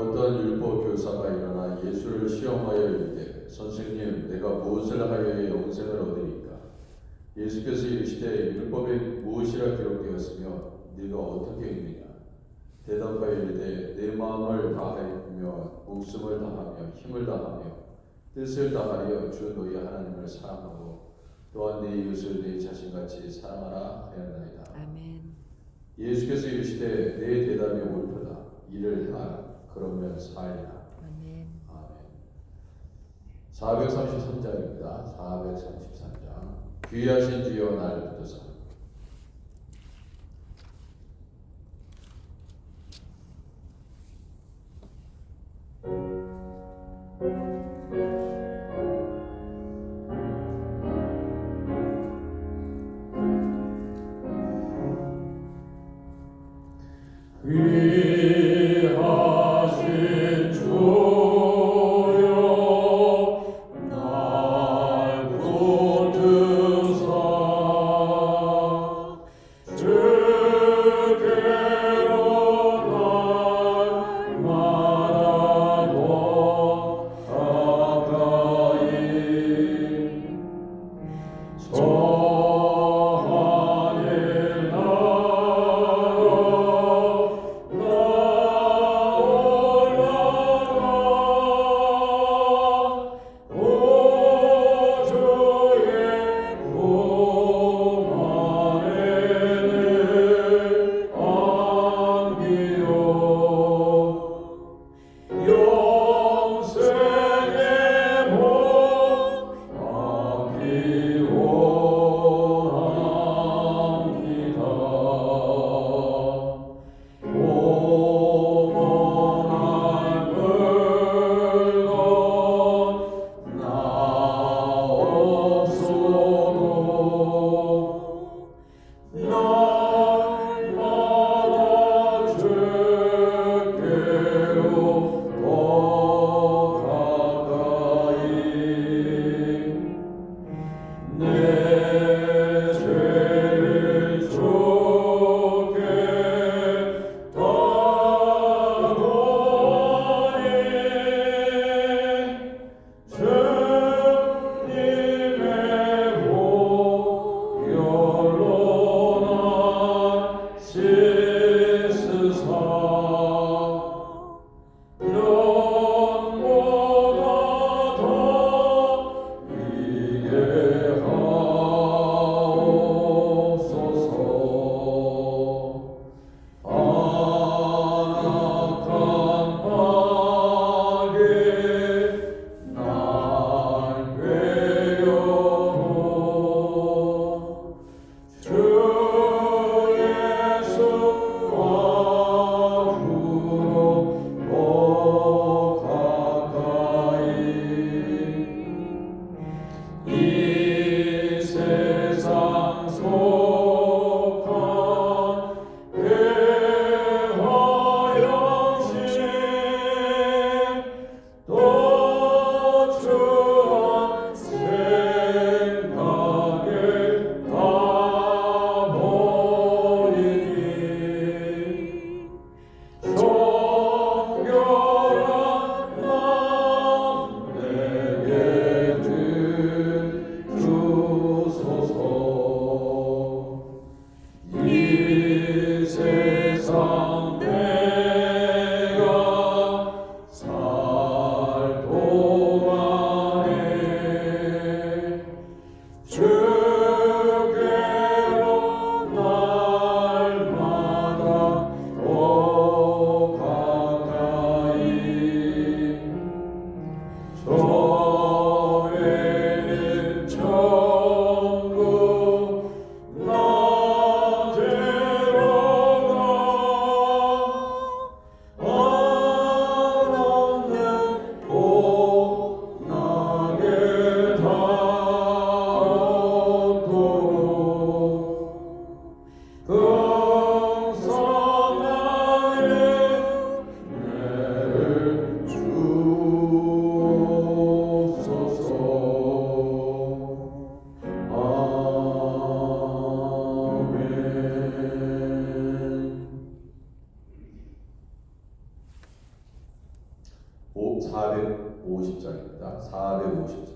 어떤 율법 교사가 일어나 예수를 시험하여 이르되 선생님 내가 무엇을 하여야 영생을 얻으리까? 예수께서 이르시되 율법에 무엇이라 기록되었으며 네가 어떻게 읽느냐? 대답하여 이르되 내 마음을 다하며 목숨을 다하며 힘을 다하며 뜻을 다하여 주 너희 하나님을 사랑하고 또한 네 이웃을 네 자신같이 사랑하라 하였나이다. 아멘. 예수께서 이르시되 내 대답이 옳도다. 이를 행하라. 그러면 살리라. 아멘. 아멘. 433장입니다. 433장. 귀하신 주여 나를 붙드사. 귀하신 주여 날 붙드사 주께로 날마다 더 가까이 450장입니다. 450장.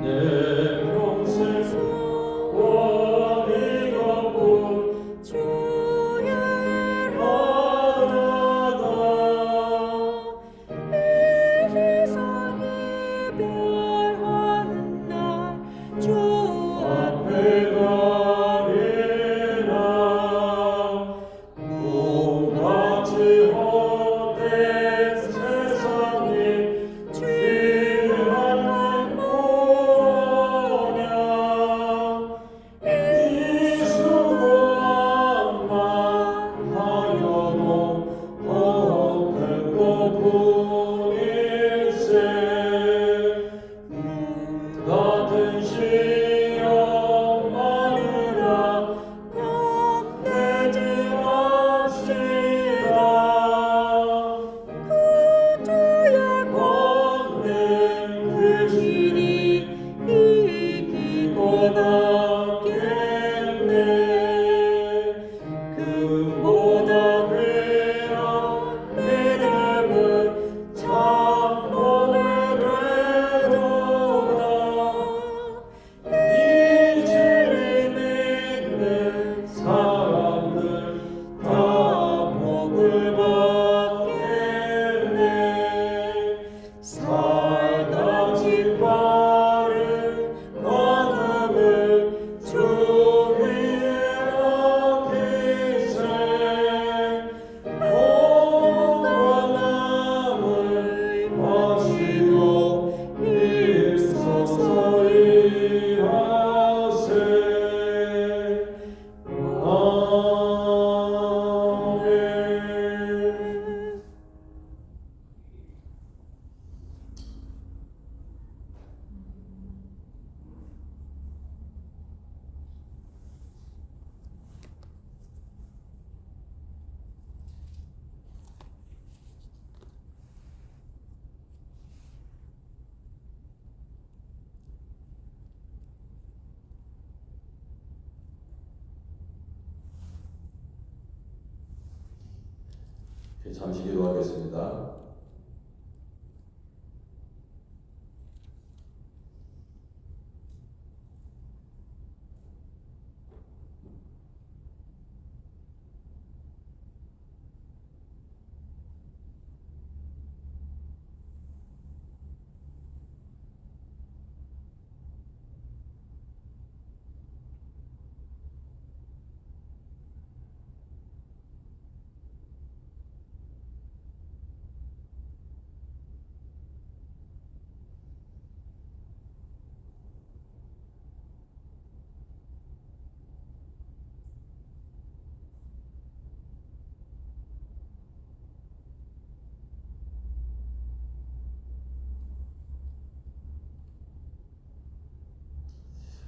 내 평생 소원이 갚은 주의 하나가 이 세상 이별하는 날주 앞에 가리라 꿈같이 헛된 세상이 귀한 건 뭐냐 이 수고만 하여도 헛된 것뿐일세 같은 시험 마누라 겁내지 맙시다 주의 권능 그 신이 이기고 낫겠네 금보다 귀한 믿음은 참복을 되도다 이 진리 믿는 사람들 다 복을 받겠네 살같이 빠른 걸음을 주 위에 얹기세 건강함을 마시고 일서서히 하세 아멘. 잠시 기도하겠습니다.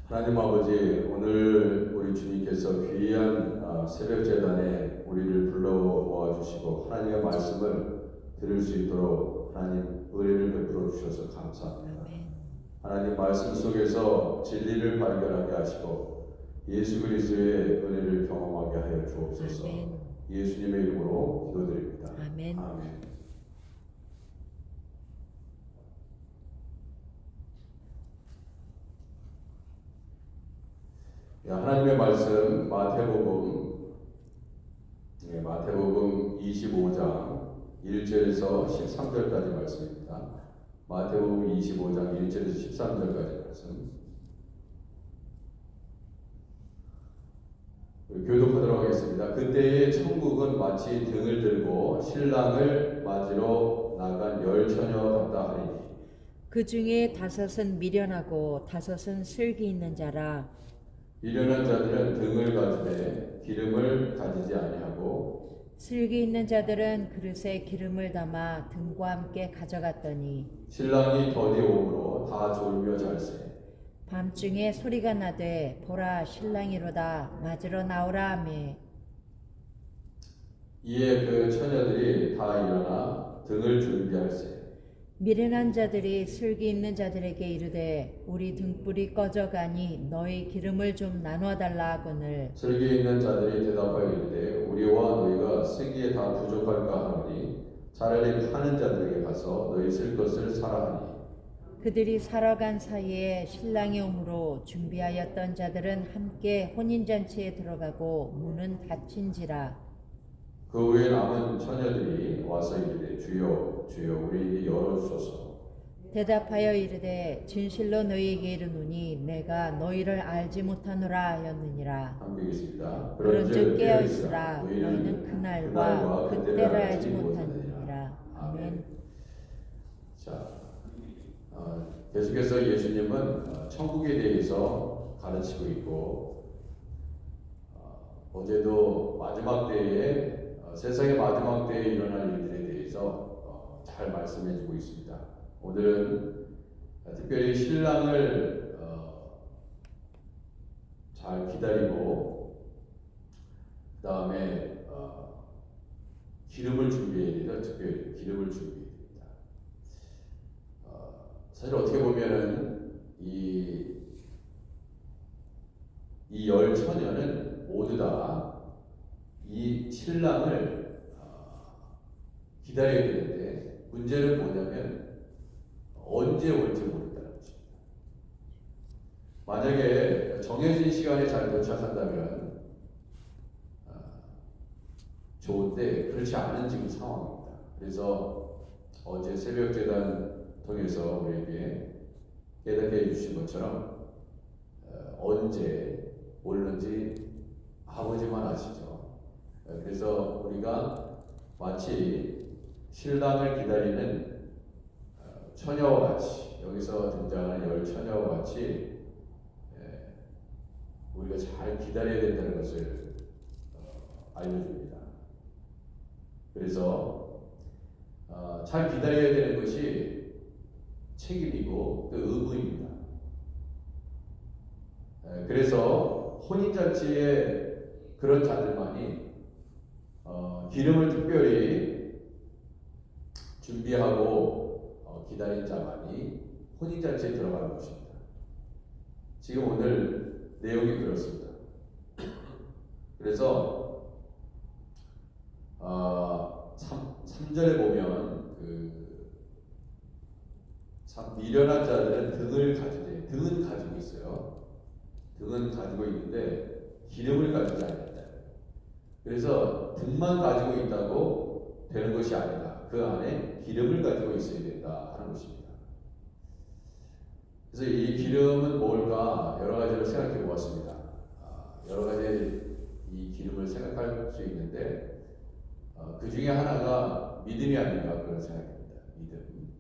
하나님 아버지, 오늘 우리 주님께서 귀한 새벽 재단에 우리를 불러모아 주시고 하나님의 말씀을 들을 수 있도록 하나님 은혜를 베풀어 주셔서 감사합니다. 하나님 말씀 속에서 진리를 발견하게 하시고 예수 그리스도의 은혜를 경험하게 하여 주옵소서. 예수님의 이름으로 기도드립니다. 아멘. 아멘. 하나님의 말씀 마태복음 25장 1절에서 13절까지 말씀입니다. 마태복음 25장 1절에서 13절까지 말씀 교독하도록 하겠습니다. 그때의 천국은 마치 등을 들고 신랑을 맞으러 나간 열처녀 같다 하리니 그 중에 5은 미련하고 5은 슬기 있는 자라. 미련한 자들은 등을 가지되 기름을 가지지 아니하고 슬기 있는 자들은 그릇에 기름을 담아 등과 함께 가져갔더니 신랑이 더디 오므로 다 졸며 잘세. 밤중에 소리가 나되 보라 신랑이로다 맞으러 나오라 하매 이에 그 처녀들이 다 일어나 등을 준비할세. 미련한 자들이 슬기 있는 자들에게 이르되 우리 등불이 꺼져가니 너희 기름을 좀 나누어 달라 하거늘 슬기 있는 자들이 대답하여 이르되 우리와 너희가 쓰기에 다 부족할까 하노니 차라리 파는 자들에게 가서 너희 쓸 것을 사라 하니. 그들이 살아간 사이에 신랑이 오므로 준비하였던 자들은 함께 혼인잔치에 들어가고 문은 닫힌지라. 그 후에 남은 처녀들이 와서 이르되 주여 주여 우리에게 열어주소서. 대답하여 이르되 진실로 너희에게 이르노니 내가 너희를 알지 못하노라 하였느니라. 함께 계십니다. 그런즉 깨어 있으라 너희는 그날과 그때를 알지 못하느니라. 아멘. 자, 계속해서 예수님은 천국에 대해서 가르치고 있고 어제도 마지막 때에 세상의 마지막 때에 일어날 일들에 대해서 잘 말씀해주고 있습니다. 오늘은 특별히 신랑을 잘 기다리고 그 다음에 기름을 준비해야 돼요. 특별히 기름을 준비해야 됩니다. 사실 어떻게 보면은 이 열 처녀는 모두 다 이 신랑을 기다려야 되는데 문제는 뭐냐면 언제 올지 모른다는 것입니다. 만약에 정해진 시간에 잘 도착한다면 좋은데 그렇지 않은 지금 상황입니다. 그래서 어제 새벽 재단 통해서 우리에게 깨닫게 해주신 것처럼 언제 올는지 아버지만 아시죠. 그래서 우리가 마치 신랑을 기다리는 처녀와 같이 여기서 등장하는 열 처녀와 같이 우리가 잘 기다려야 된다는 것을 알려줍니다. 그래서 잘 기다려야 되는 것이 책임이고 또 의무입니다. 그래서 혼인잔치에 그런 자들만이 기름을 특별히 준비하고 기다린 자만이 혼인잔치에 들어가는 것입니다. 지금 오늘 내용이 그렇습니다. 그래서 3절에 보면 참 미련한 자들은 등은 가지고 있어요. 등은 가지고 있는데 기름을 가지지 않는다. 그래서 등만 가지고 있다고 되는 것이 아니다. 그 안에 기름을 가지고 있어야 된다 하는 것입니다. 그래서 이 기름은 뭘까 여러 가지로 생각해 보았습니다. 여러 가지 이 기름을 생각할 수 있는데 그 중에 하나가 믿음이 아닌가 그런 생각입니다. 믿음,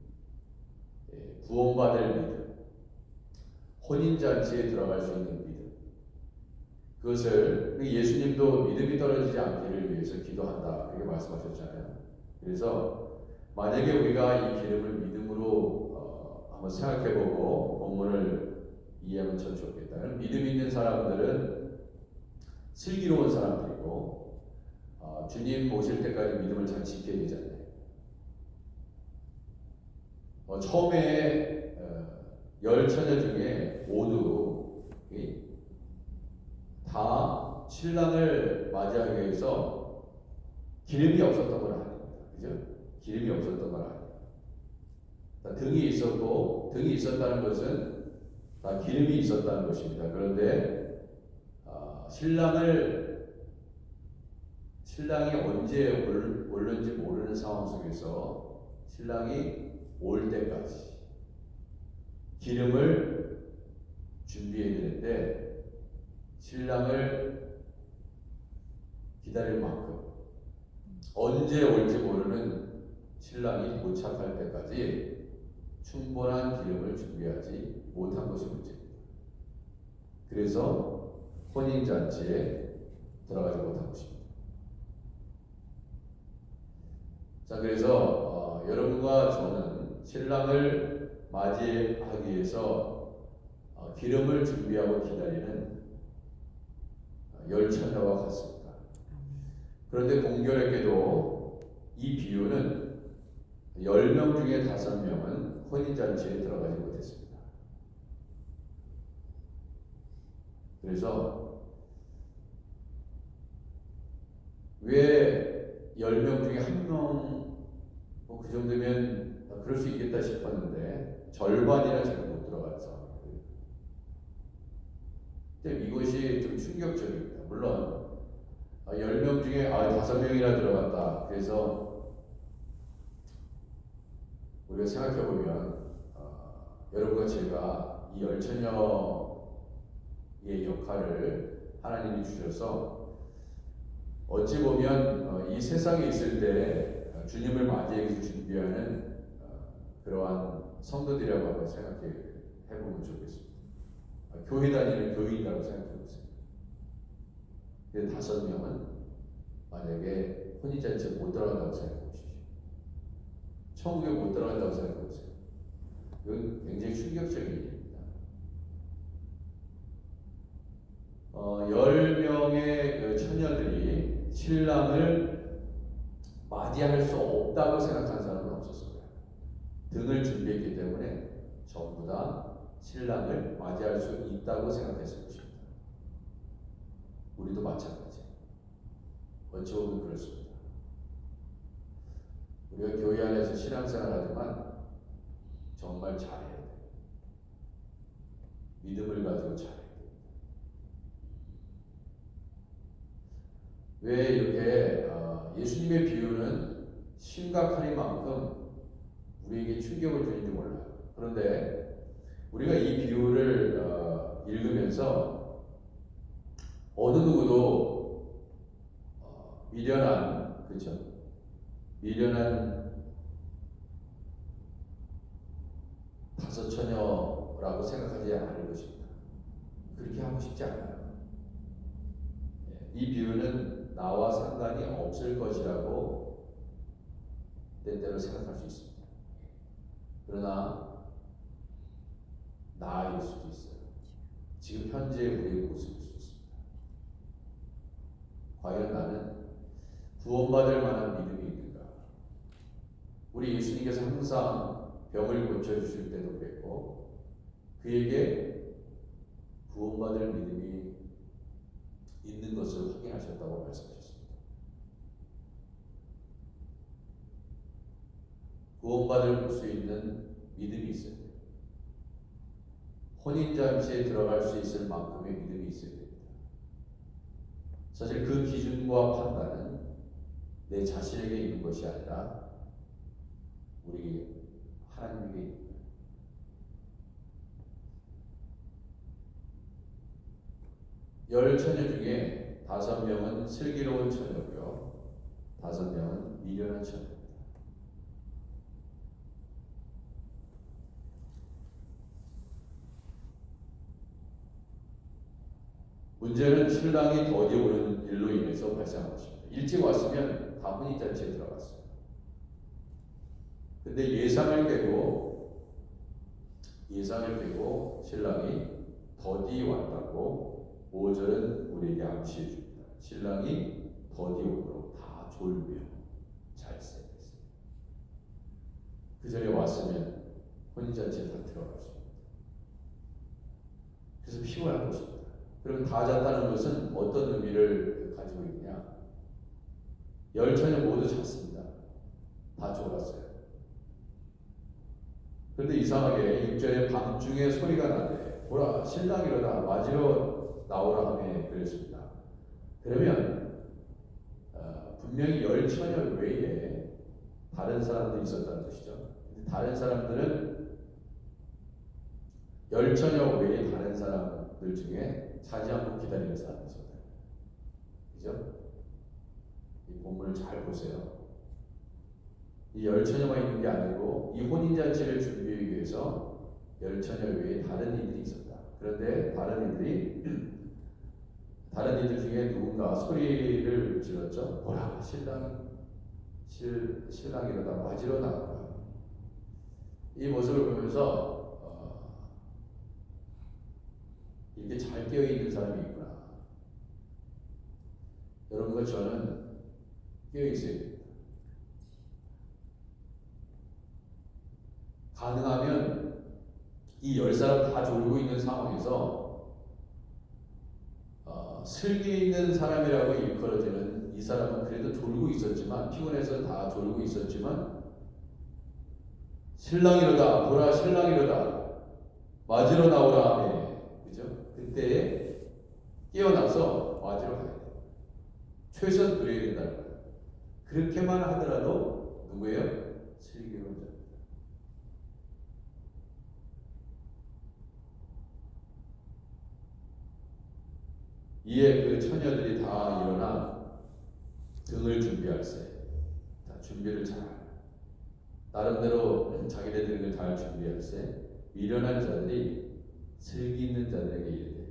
구원받을 믿음, 혼인잔치에 들어갈 수 있는 믿음. 그것을 예수님도 믿음이 떨어지지 않기를 위해서 기도한다 그렇게 말씀하셨잖아요. 그래서 만약에 우리가 이 기름을 믿음으로 한번 생각해보고 본문을 이해하면 참 좋겠다. 믿음 있는 사람들은 슬기로운 사람들이고 주님 오실 때까지 믿음을 잘 지켜야 되잖아요. 처음에 열 처녀 중에 모두 다 신랑을 맞이하기 위해서 기름이 없었던 건 아닙니다. 그죠? 기름이 없었던 건 아닙니다. 등이 있었고 등이 있었다는 것은 다 기름이 있었다는 것입니다. 그런데 신랑이 언제 올는지 모르는 상황 속에서 신랑이 올 때까지 기름을 준비해야 되는데 신랑을 기다릴 만큼 언제 올지 모르는 신랑이 도착할 때까지 충분한 기름을 준비하지 못한 것이 문제입니다. 그래서 혼인잔치에 들어가지 못한 것입니다. 자, 그래서 여러분과 저는 신랑을 맞이하기 위해서 기름을 준비하고 기다리는 열처녀와 같습니다. 그런데 공교롭게도 이 비유는 10명 중에 5명은 혼인잔치에 들어가지 못했습니다. 그래서 왜 10명 중에 1명 그 정도면 그럴 수 있겠다 싶었는데 절반이나 제가 못 들어가서 근데 이것이 좀 충격적입니다. 물론 10명 중에 5명이나 들어갔다. 그래서 우리가 생각해보면 여러분과 제가 이 열처녀의 역할을 하나님이 주셔서 어찌 보면 이 세상에 있을 때 주님을 맞이하기 위해서 준비하는 그러한 성도들이라고 한번 생각해 보면 좋겠습니다. 교회 다니는 교인이라고 생각해 보세요. 근데 5명은 만약에 혼인잔치에 못 들어간다고 생각해 보십시오. 천국에 못 들어간다고 생각해 보세요. 이건 굉장히 충격적인 일입니다. 10명의 그 처녀들이 신랑을 맞이할 수 없다고 생각한 사람은 없었을 거예요. 등을 준비했기 때문에 전부 다 신랑을 맞이할 수 있다고 생각했을 것입니다. 우리도 마찬가지. 어찌 보면 그렇습니다. 우리가 교회 안에서 신앙생활 하지만 정말 잘해야 돼요. 믿음을 가지고 잘해야 돼요. 왜 이렇게 예수님의 비유는 심각하니만큼 우리에게 충격을 주는지 몰라요. 그런데 우리가 이 비유를 읽으면서 어느 누구도 미련한, 그렇죠? 미련한 5 처녀라고 생각하지 않을 것입니다. 그렇게 하고 싶지 않아요. 이 비유는 나와 상관이 없을 것이라고 때때로 생각할 수 있습니다. 그러나 나일 수도 있어요. 지금 현재의 우리의 모습일 수 있습니다. 과연 나는 구원받을 만한 믿음이 있는가? 우리 예수님께서 항상 병을 고쳐주실 때도 그랬고 그에게 구원받을 믿음이 있는 것을 확인하셨다고 말씀하셨습니다. 구원받을 수 있는 믿음이 있어야 돼요. 혼인잔치에 들어갈 수 있을 만큼의 믿음이 있어야 됩니다. 사실 그 기준과 판단은 내 자신에게 있는 것이 아니라 우리 하나님에게 있는 거예요. 열 처녀 중에 5명은 슬기로운 처녀고요. 5명은 미련한 처녀입니다. 문제는 신랑이 더디 오는 일로 인해서 발생한 것입니다. 일찍 왔으면 다 혼인잔치에 들어갔어요. 근데 예상을 깨고 신랑이 더디 왔다고 5절은 우리에게 암시해 줍니다. 신랑이 더디 오도록 다 졸며 잘 생겼어요. 그 전에 왔으면 혼인잔치에 다 들어갔습니다. 그래서 피곤한 것입니다. 그럼 다 잤다는 것은 어떤 의미를 가지고 있느냐? 10 처녀 모두 잤습니다. 다 졸았어요. 그런데 이상하게 6절에 밤중에 소리가 나되 보라 신랑이 일어나 맞으러 나오라 하며 그랬습니다. 그러면 분명히 10 처녀 외에 다른 사람들이 있었다는 것이죠. 다른 사람들은 10 처녀 외에 다른 사람들 중에 자지 않고 기다리는 사람이 있었다. 그죠? 이 본문을 잘 보세요. 이 10 처녀만 있는 게 아니고 이 혼인잔치를 준비하기 위해서 10 처녀 외에 다른 이들이 있었다. 그런데 다른 이들이 다른 이들 중에 누군가 소리를 질렀죠. 보라, 신랑이로다 맞으러 나왔다. 이 모습을 보면서 이렇게 잘 깨어 있는 사람이 있구나. 여러분과 저는 깨어 있어야 됩니다. 가능하면 이 10사람 다 졸고 있는 상황에서 슬기 있는 사람이라고 일컬어지는 이 사람은 그래도 졸고 있었지만, 피곤해서 다 졸고 있었지만, 신랑이로다, 보라 신랑이로다, 맞으러 나오라 하네. 그죠? 그때 깨어나서 맞으러 가야 돼요. 최선 그래야 된다는 거예요. 그렇게만 하더라도 누구예요? 슬기로운 자. 이에 그 처녀들이 다 일어나 등을 준비할세. 다 준비를 잘, 나름대로 자기네 등을 잘 준비할세. 미련한 자들이 슬기 있는 자들에게 이르되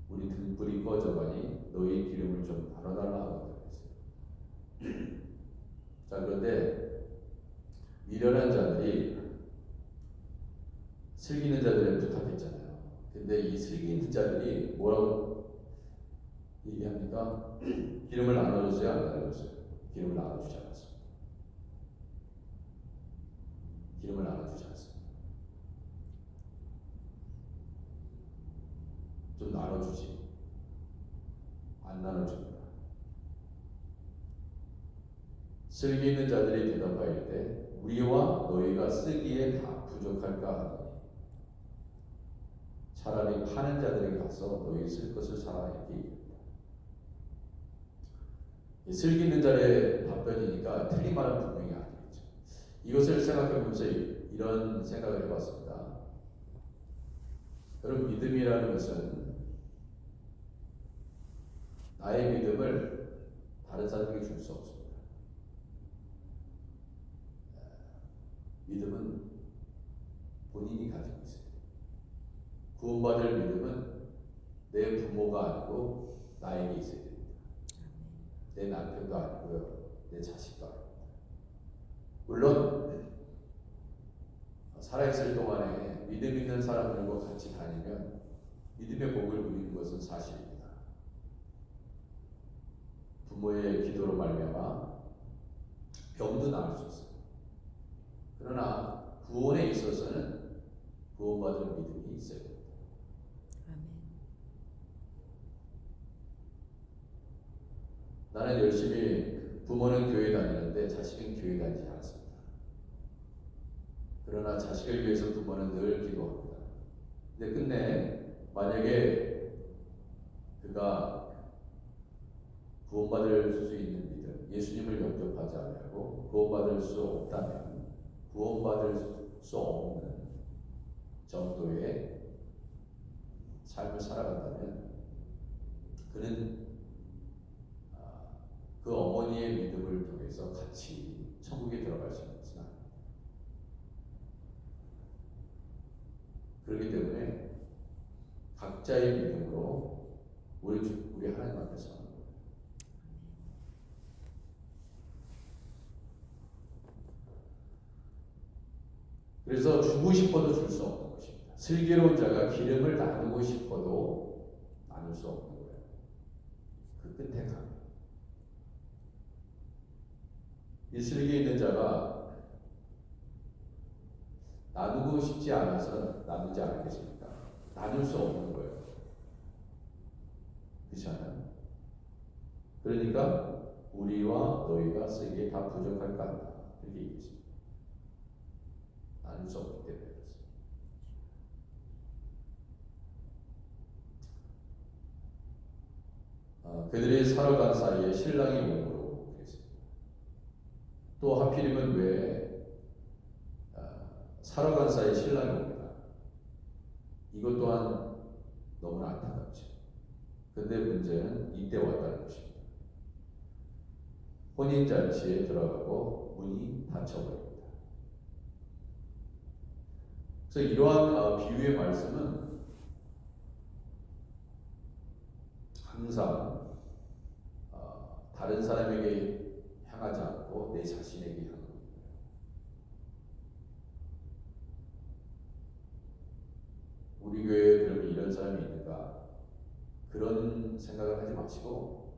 우리 등불이 꺼져가니 너희 기름을 좀 달아달라 하고 그랬어요. 자, 그런데 미련한 자들이 슬기 있는 자들에 부탁했잖아요. 근데 이 슬기 있는 자들이 뭐라고 얘기합니까? 기름을 나눠줬어요? 안 나눠줬어요? 기름을 나눠주지 않았습니다. 기름을 나눠주지 않습니다. 좀 나눠주지. 안 나눠줍니다. 슬기 있는 자들이 대답하였되 우리와 너희가 쓰기에 다 부족할까 하더니 차라리 파는 자들에게 가서 너희 쓸 것을 사라 이렇게 얘기합니다. 슬기 있는 자의 답변이니까 틀린 말은 분명히 아니겠죠. 이것을 생각해보면서 이런 생각을 해봤습니다. 여러분, 믿음이라는 것은 나의 믿음을 다른 사람에게 줄 수 없습니다. 믿음은 본인이 가지고 있어요. 구원받을 믿음은 내 부모가 아니고 나에게 있어야 됩니다. 내 남편도 아니고요, 내 자식도 아닙니다. 물론 살아있을 동안에 믿음 있는 사람들과 같이 다니면 믿음의 복을 누리는 것은 사실입니다. 부모의 기도로 말미암아 병도 나을 수 있어요. 그러나 구원에 있어서는 구원받을 믿음이 있어야 됩니다. 나는 열심히 부모는 교회 다니는데 자식은 교회 다니지 않습니다. 그러나 자식을 위해서 부모는 늘 기도합니다. 근데 끝내 만약에 그가 구원받을 수 있는 믿음, 예수님을 영접하지 않고 구원받을 수 없다면, 구원받을 수 없는 정도의 삶을 살아간다면 그는 그 어머니의 믿음을 통해서 같이 천국에 들어갈 수 있는 것은 아닙니다. 그렇기 때문에 각자의 믿음으로 우리 하나님 앞에 서는 거예요. 그래서 주고 싶어도 줄 수 없는 것입니다. 슬기로운 자가 기름을 나누고 싶어도 나눌 수 없는 거예요. 그 끝에 가면 이 슬기 있는 자가 나누고 싶지 않아서 나누지 않겠습니까? 나눌 수 없는 거예요. 그렇지 않아요? 그러니까 우리와 너희가 쓰기에 다 부족할까 한다. 이렇게 얘기했습니다. 나눌 수 없기 때문에 그렇습니다. 그들이 살아간 사이에 신랑이 몸으로 그랬습니다. 또 하필이면 왜 살아간 사이에 신랑이 옵니다. 이것 또한 너무나 안타깝죠. 근데 문제는 이때 왔다는 것입니다. 혼인잔치에 들어가고 문이 닫혀버립니다. 그래서 이러한 비유의 말씀은 항상 다른 사람에게 향하지 않고 내 자신에게 향합니다. 우리 교회에 그러면 이런 사람이 있는가? 그런 생각을 하지 마시고,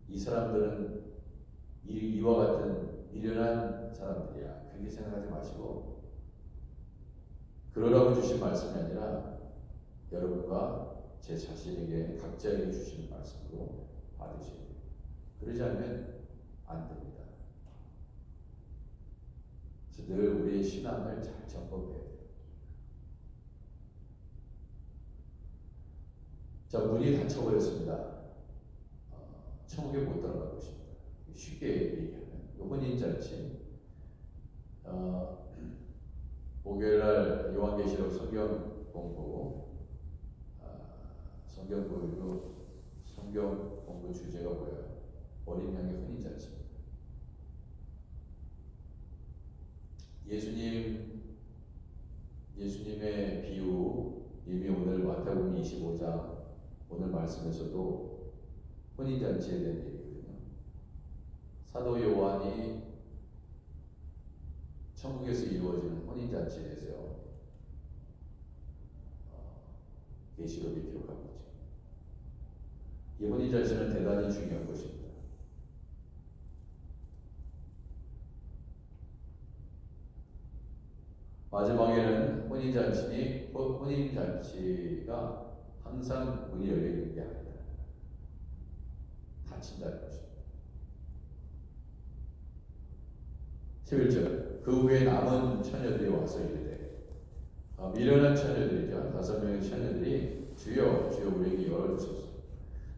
이 사람들은 이와 같은 미련한 사람들이야, 그렇게 생각하지 마시고, 그러라고 주신 말씀이 아니라 여러분과 제 자신에게 각자에게 주시는 말씀으로 받으셔야 돼요. 그러지 않으면 안 됩니다. 그래서 늘 우리의 신앙을 잘 점검해야 돼요. 자, 문이 닫혀버렸습니다. 천국에 못 들어갈 것입니다. 쉽게 얘기하면 혼인잔치, 목요일날 요한계시록 성경 공부, 성경 공부 주제가 뭐예요? 어린 양의 혼인잔치입니다. 예수님의 비유, 이미 오늘 마태복음 25장 오늘 말씀에서도 혼인잔치에 대한 얘기거든요. 사도 요한이 천국에서 이루어지는 혼인잔치에 대해서요, 계시록에 기록하고 있죠. 이 혼인잔치는 대단히 중요한 것입니다. 마지막에는 혼인잔치가 항상 문이 열려 있는 게 아니다. 닫힌다는 것입니다. 11절, 그 후에 남은 처녀들이 와서 이르되, 미련한 처녀들이죠. 5명의 처녀들이 주여 주여 우리에게 열어주소서,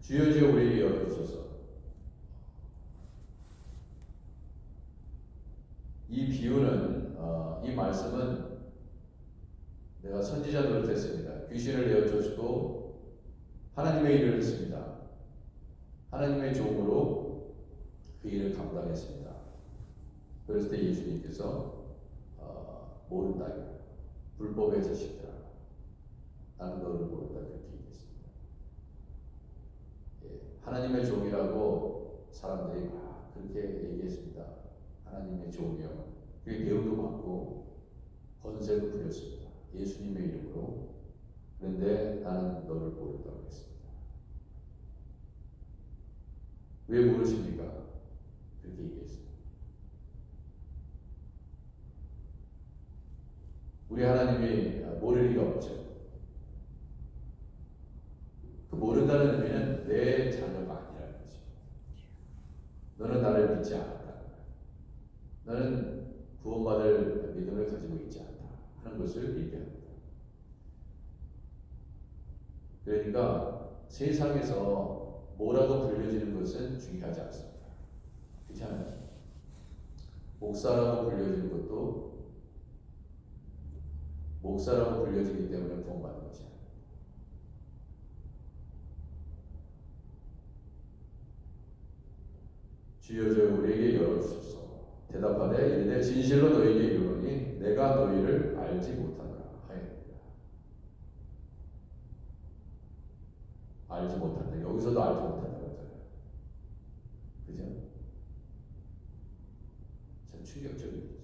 주여 주여 우리에게 열어주소서. 이 비유는, 이 말씀은 내가 선지자 노릇했습니다. 귀신을 내어쫓고 하나님의 일을 했습니다. 하나님의 종으로 그 일을 감당했습니다. 그랬을 때 예수님께서 모른다, 불법의 자식들아, 나는 너를 모른다, 그렇게 얘기했습니다. 하나님의 종이라고 사람들이 막 그렇게 얘기했습니다. 하나님의 종이요. 그게 배우도 받고 권세도 부렸습니다. 예수님의 이름으로. 그런데 나는 너를 모른다고 했습니다. 왜 모르십니까? 그렇게 얘기했습니다. 우리 하나님이 모를 리가 없죠. 그 모른다는 의미는 내 자녀가 아니라는 거죠. 너는 나를 믿지 않았다. 너는 구원받을 믿음을 가지고 있지 않다 하는 것을 얘기합니다. 그러니까 세상에서 뭐라고 불려지는 것은 중요하지 않습니다. 그렇잖아요. 목사라고 불려지는 것도 목사라고 불려지기 때문에 구원받는 것이 아닙니다. 주여 주여 우리에게 열어주소서. 대답하되 이르되 진실로 너희에게 이르노니 내가 너희를 알지 못하노라 하였느니라. 알지 못한다. 여기서도 알지 못한다고 하잖아요. 그죠? 참 충격적이죠.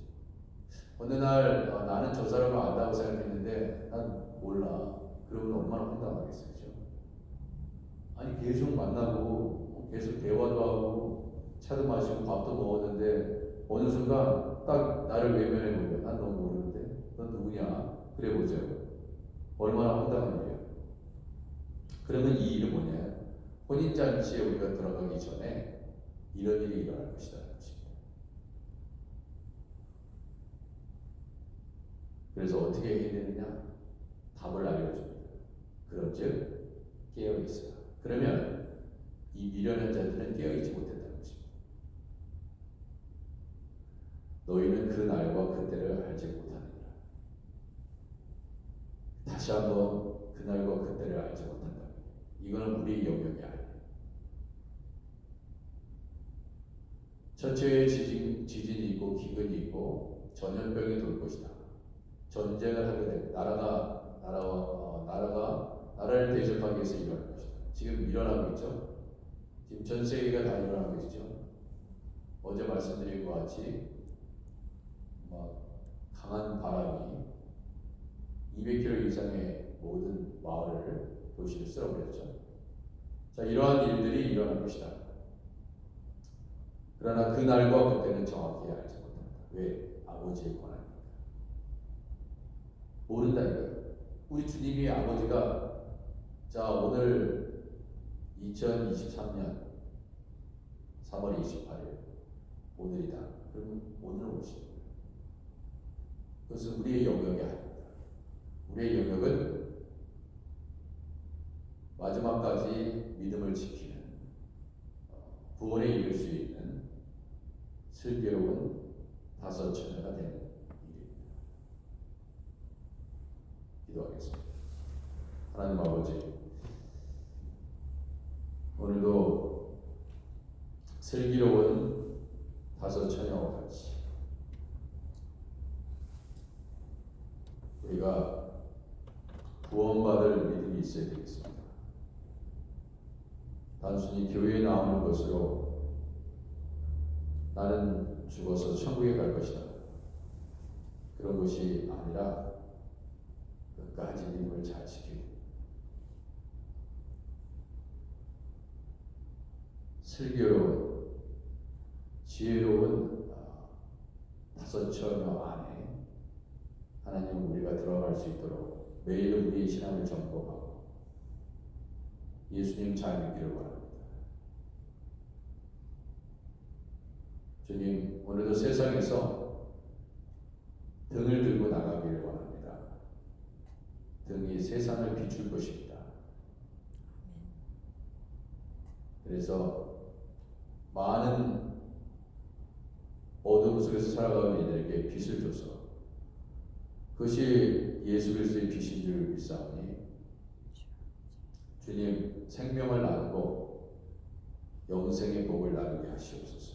어느 날 나는 저 사람을 안다고 생각했는데 난 몰라. 그러면 얼마나 황당하겠어요. 그죠? 아니 계속 만나고 계속 대화도 하고 차도 마시고 밥도 먹었는데 어느 순간 딱 나를 외면해 보면 난 너 모르는데 넌 누구냐? 그래 보죠. 얼마나 황당한 일이야. 그러면 이 일은 뭐냐? 혼인잔치에 우리가 들어가기 전에 이런 일이 일어날 것이다. 그래서 어떻게 해야 되느냐? 답을 알려줍니다. 그런즉 깨어있어라. 그러면 이 미련한 자들은 깨어있지 못했다는 것입니다. 너희는 그 날과 그 때를 알지 못하느니라. 다시 한번 그 날과 그 때를 알지 못한다. 이거는 우리의 영역이 아니에요. 천체에 지진이 있고 기근이 있고 전염병이 돌 것이다. 전쟁을 하게 될 나라를 나라를 대적하기 위해서 일어날 것이다. 지금 일어나고 있죠. 지금 전 세계가 다 일어나고 있죠. 어제 말씀드린 것 같이 막 강한 바람이 200km 이상의 모든 마을을 도시를 쓸어버렸죠. 자, 이러한 일들이 일어날 것이다. 그러나 그날과 그때는 정확히 알지 못한다. 왜? 아버지의 권한이니까. 모른다니까요. 우리 주님이 아버지가 자, 오늘 2023년 3월 28일 오늘이다. 그러면 오늘 오시는 거예요. 그것은 우리의 영역이 아닙니다. 우리의 영역은 마지막까지 믿음을 지키는 구원에 이를 수 있는 슬기로운 다섯 처녀가 되는 일입니다. 기도하겠습니다. 하나님 아버지, 오늘도 슬기로운 다섯 처녀와 같이 우리가 구원받을 믿음이 있어야 되겠습니다. 단순히 교회에 나오는 것으로 나는 죽어서 천국에 갈 것이다. 그런 것이 아니라 끝까지 믿음을 잘 지키고 슬기로운 지혜로운 다섯 처녀 안에 하나님 우리가 들어갈 수 있도록 매일 우리의 신앙을 점검하고 예수님 잘 믿기를 바랍니다. 주님, 오늘도 세상에서 등을 들고 나가기를 원합니다. 등이 세상을 비출 것입니다. 그래서 많은 어둠 속에서 살아가는 이들에게 빛을 줘서 그것이 예수 그리스도의 빛인 줄 믿사오니 주님 생명을 나누고 영생의 복을 나누게 하시옵소서.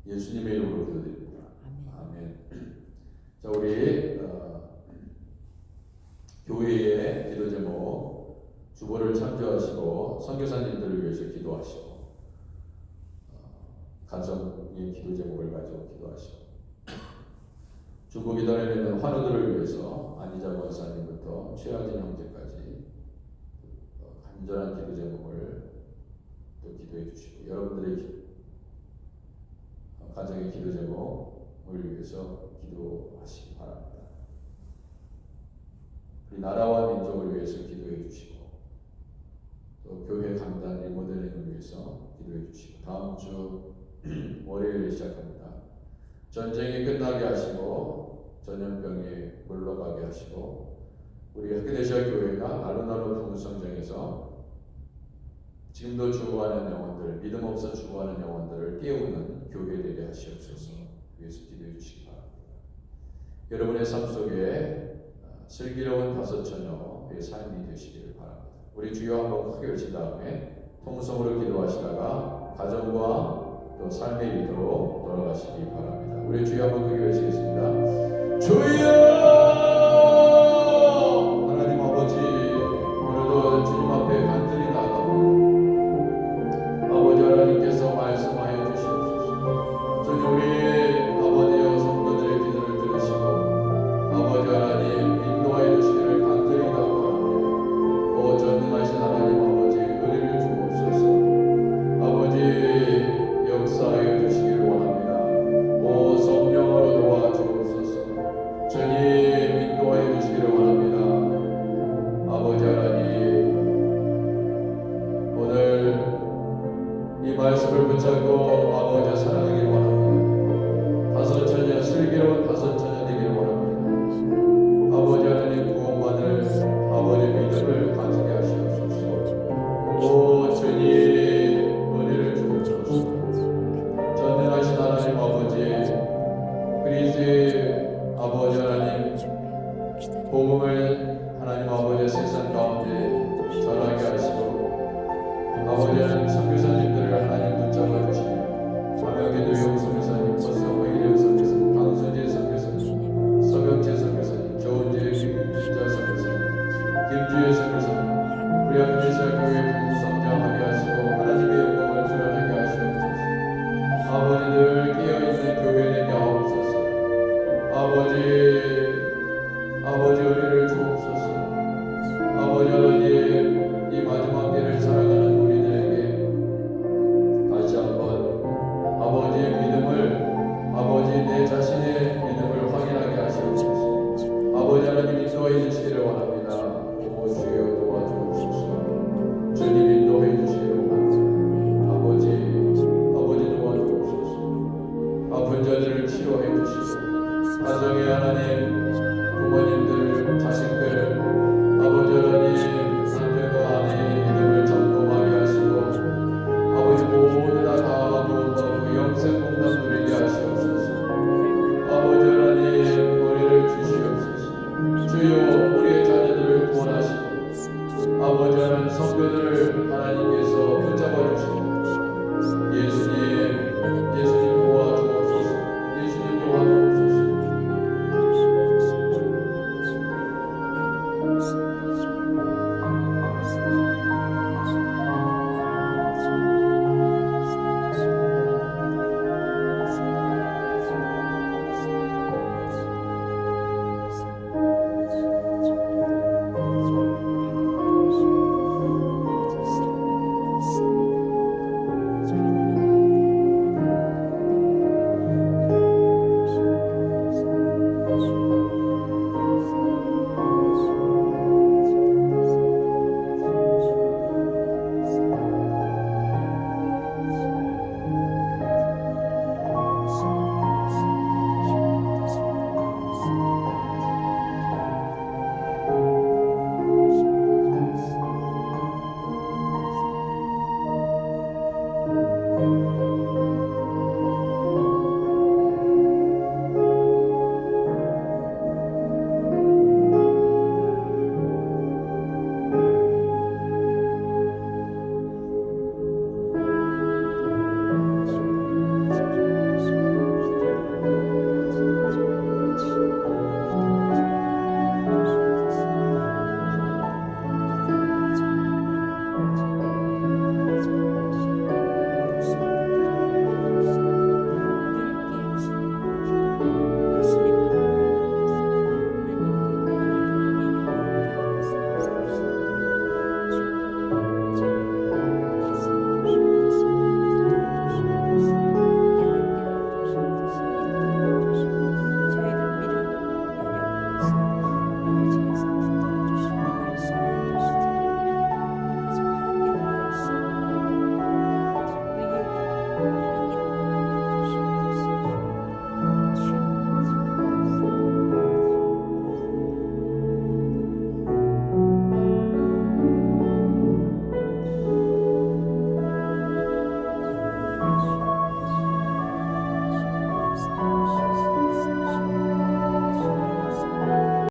예수님의 이름으로 기도드립니다. 아멘. 자, 우리 교회의 기도 제목 주보를 참조하시고 선교사님들을 위해서 기도하시고 가정의 기도 제목을 가지고 기도하시고 중보 기도에는 환우들을 위해서 안희자 권사님부터 최하진 형제까지 간절한 기도 제목을 또 기도해 주시고 여러분들의 가정의 기도 제목을 위해서 기도하시기 바랍니다. 우리 나라와 민족을 위해서 기도해 주시고 또 교회 강단 리모델링을 위해서 기도해 주시고 다음 주 월요일에 시작합니다. 전쟁이 끝나게 하시고 전염병이 물러가게 하시고 우리 하크데시아 교회가 나루나루 풍성정에서 지금도 죽어가는 영혼들, 믿음 없어 죽어가는 영혼들을 깨우는 교회 되게 하시옵소서. 위해서 기도해 주시기 바랍니다. 여러분의 삶 속에 슬기로운 다섯 처녀의 삶이 되시기를 바랍니다. 우리 주여 한번 크게 외친 다음에 통성으로 기도하시다가 가정과 또 삶의 일터로 돌아가시기 바랍니다. 우리 주여 한번 크게 외치겠습니다. 주여! 하나님 아버지, 오늘도 주님 앞에 간절히 나아갑니다. 아버지 하나님께서 말씀하여 주시옵소서. 주님 우리 아버지여 성도들의 기도를 들으시고 아버지 하나님 인도하여 주시기를 간절히 나아갑니다. 오 전능하신 하나님 아버지 은혜를 주옵소서. 아버지 역사하여 주시기를 원합니다. 오 성령으로 도와주옵소서. 주님 인도하여 주시기를 원합니다. 아버지 하나님 오늘 이 말씀을 붙잡고 아버지 사랑하기를 원합니다. 다섯 처녀 슬기로운 다섯 처녀 되기를 원합니다. 아버지 하나님 구원받을 아버지 믿음을 가지게 하시옵소서. 오 주님 은혜를 주옵소서. 전능하신 하나님 아버지 그리스도의 아버지 하나님 복음을 하나님 아버지 세상 가운데 전하게 하시고 아버지 하나님 선교사님들을 하나님 붙잡아 주시며 자명기도 영선교사님, 버스와 이령 선교사님, 강수재 선교사님, 서병재 선교사님, 조은재 주여